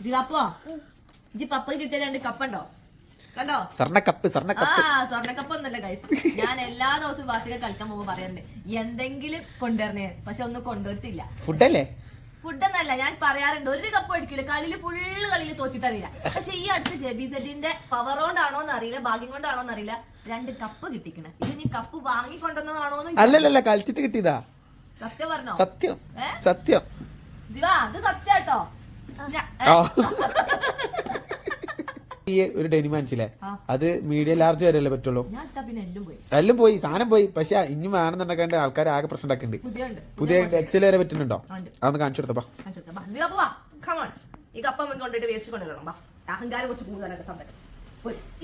ജിവാപ്പോ ഇജ്ജ് പപ്പ കിട്ടിയ 2 കപ്പുണ്ടോ? കണ്ടോ? സ്വർണ്ണക്കപ്പ് സ്വർണ്ണക്കപ്പ് ഒന്നല്ല ഗൈസ്. ഞാൻ എല്ലാ ദിവസവും വാസിക കളിക്കാൻ പോകുമ്പോ പറയാറുണ്ട് എന്തെങ്കിലും കൊണ്ടുവരണേ, പക്ഷെ ഒന്നും കൊണ്ടുവരത്തില്ല. ഫുഡല്ലേ? ഫുഡൊന്നല്ല, ഞാൻ പറയാറുണ്ട് 1 കപ്പ് അടിക്കില്ല, കളിയിൽ തോറ്റിട്ടറിയില്ല. പക്ഷെ ഈ അടുത്ത് ജെബിസെറ്റിന്റെ പവർ കൊണ്ടാണോന്ന് അറിയില്ല, ഭാഗ്യം കൊണ്ടാണോന്ന് അറിയില്ല, 2 കപ്പ് കിട്ടിക്കണേ. ഇത് നീ കപ്പ് വാങ്ങിക്കൊണ്ടുവന്നതാണോന്ന്? അല്ലല്ല, കളിച്ചിട്ട് കിട്ടിയതാ. സത്യം പറഞ്ഞോ? സത്യം ദിവാ, അത് സത്യാട്ടോ. ഈ ഒരു ഡെനിം മനസ്സിലെ അത് മീഡിയം ലാർജ് വരെയല്ലേ പറ്റുള്ളൂ. പിന്നെ എല്ലാം പോയി, സാധനം പോയി. പക്ഷെ ഇനി വേണമെന്നുണ്ടെങ്കിൽ ആൾക്കാർ ആകെ പ്രശ്നം ഉണ്ടാക്കുന്നുണ്ട്. പുതിയ എക്സൽ വരെ പറ്റുന്നുണ്ടോ? അതൊന്ന് കാണിച്ചു കൊടുത്തപ്പാ. ഈ കപ്പ കൊണ്ടിട്ട് വേസ്റ്റ് കൊണ്ടുവരണം. അഹങ്കാരം കുറച്ച് കൂടുതലായിട്ട്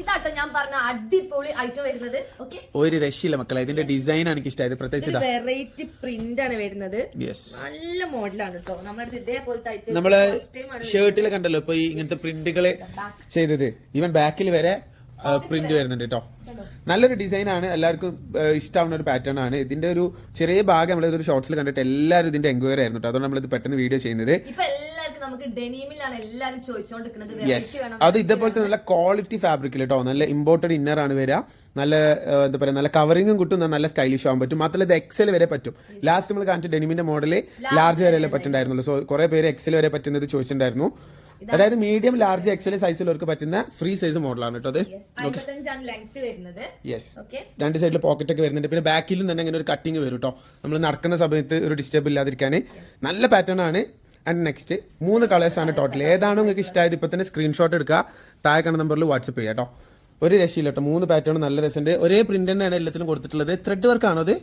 ഇതാട്ടോ ഞാൻ പറഞ്ഞ അടിപൊളി ഐറ്റം വരുന്നത്. ഒരു രക്ഷയില്ല മക്കളെ, ഇതിന്റെ ഡിസൈൻ ആണ് എനിക്ക് ഇഷ്ടമായത്. പ്രത്യേകിച്ച് വെറൈറ്റി പ്രിന്റ് ആണ് വരുന്നത്. നല്ല മോഡലാണ് കേട്ടോ. നമ്മുടെ ഇതേപോലത്തെ നമ്മള് ഷർട്ടിൽ കണ്ടല്ലോ ഇപ്പൊ ഈ ഇങ്ങനത്തെ പ്രിന്റുകള് ചെയ്തത്. ഈവൻ ബാക്കിൽ വരെ പ്രിന്റ് വരുന്നുണ്ട് കേട്ടോ. നല്ലൊരു ഡിസൈൻ ആണ്, എല്ലാവർക്കും ഇഷ്ടമാവുന്ന ഒരു പാറ്റേൺ ആണ്. ഇതിന്റെ ഒരു ചെറിയ ഭാഗം നമ്മളിതൊരു ഷോർട്സിൽ കണ്ടിട്ട് എല്ലാവരും ഇതിന്റെ എൻക്വയറി ആയിരുന്നു കേട്ടോ. അതുകൊണ്ട് നമ്മളിത് പെട്ടെന്ന് വീഡിയോ ചെയ്യുന്നത്. അത് ഇതേപോലത്തെ നല്ല ക്വാളിറ്റി ഫാബ്രിക്കിൽ കേട്ടോ, നല്ല ഇമ്പോർട്ടഡ് ഇന്നർ ആണ് വരിക. നല്ല എന്താ പറയാ, നല്ല കവറിങ്ങും കിട്ടും, നല്ല സ്റ്റൈലിഷ് ആവാൻ പറ്റും. മാത്രമല്ല ഇത് എക്സൽ വരെ പറ്റും. ലാസ്റ്റ് നമ്മൾ കാണിച്ച ഡെനിമിന്റെ മോഡല് ലാർജ് വരെ പറ്റുന്നുണ്ടായിരുന്നുള്ളൂ. സോ കുറെ പേര് എക്സൽ വരെ പറ്റുന്നത് ചോദിച്ചിട്ടുണ്ടായിരുന്നു. അതായത് മീഡിയം ലാർജ് എക്സൽ സൈസിലുള്ളവർക്ക് പറ്റുന്ന ഫ്രീ സൈസ് മോഡലാണ് കേട്ടോ അത്. രണ്ട് സൈഡിൽ പോക്കറ്റ് ഒക്കെ വരുന്നുണ്ട്. പിന്നെ ബാക്കിലും തന്നെ ഇങ്ങനെ ഒരു കട്ടിങ് വരും കേട്ടോ, നമ്മൾ നടക്കുന്ന സമയത്ത് ഒരു ഡിസ്റ്റർബ് ഇല്ലാതിരിക്കാൻ. നല്ല പാറ്റേൺ ആണ്. ആൻഡ് നെക്സ്റ്റ് 3 കളേഴ്സ് ആണ് ടോട്ടൽ. ഏതാണോ നിങ്ങൾക്ക് ഇഷ്ടമായത് ഇപ്പൊ തന്നെ സ്ക്രീൻഷോട്ട് എടുക്കുക, താഴെ കാണുന്ന നമ്പറിൽ വാട്സപ്പ് ചെയ്യാം കേട്ടോ. ഒരു രക്ഷയില്ല കേട്ടോ, 3 പാറ്റേൺ നല്ല രസമുണ്ട്. ഒരേ പ്രിന്റ് തന്നെയാണ് എല്ലാത്തിനും കൊടുത്തിട്ടുള്ളത്. ത്രെഡ് വർക്ക് ആണോ അത്?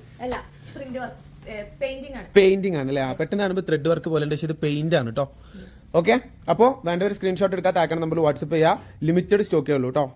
പെയിന്റിംഗ് ആണ് അല്ലേ? പെട്ടെന്ന് കാണുമ്പോൾ ത്രെഡ് വർക്ക് പോലെ ഉണ്ട്, പക്ഷേ ഇത് പെയിന്റ് ആണ് കേട്ടോ. ഓക്കെ, അപ്പോൾ വേണ്ട ഒരു സ്ക്രീൻഷോട്ട് എടുക്കുക, താഴെ കാണുന്ന നമ്പറിൽ വാട്സപ്പ് ചെയ്യുക. ലിമിറ്റഡ് സ്റ്റോക്കേ ഉള്ളൂ കേട്ടോ.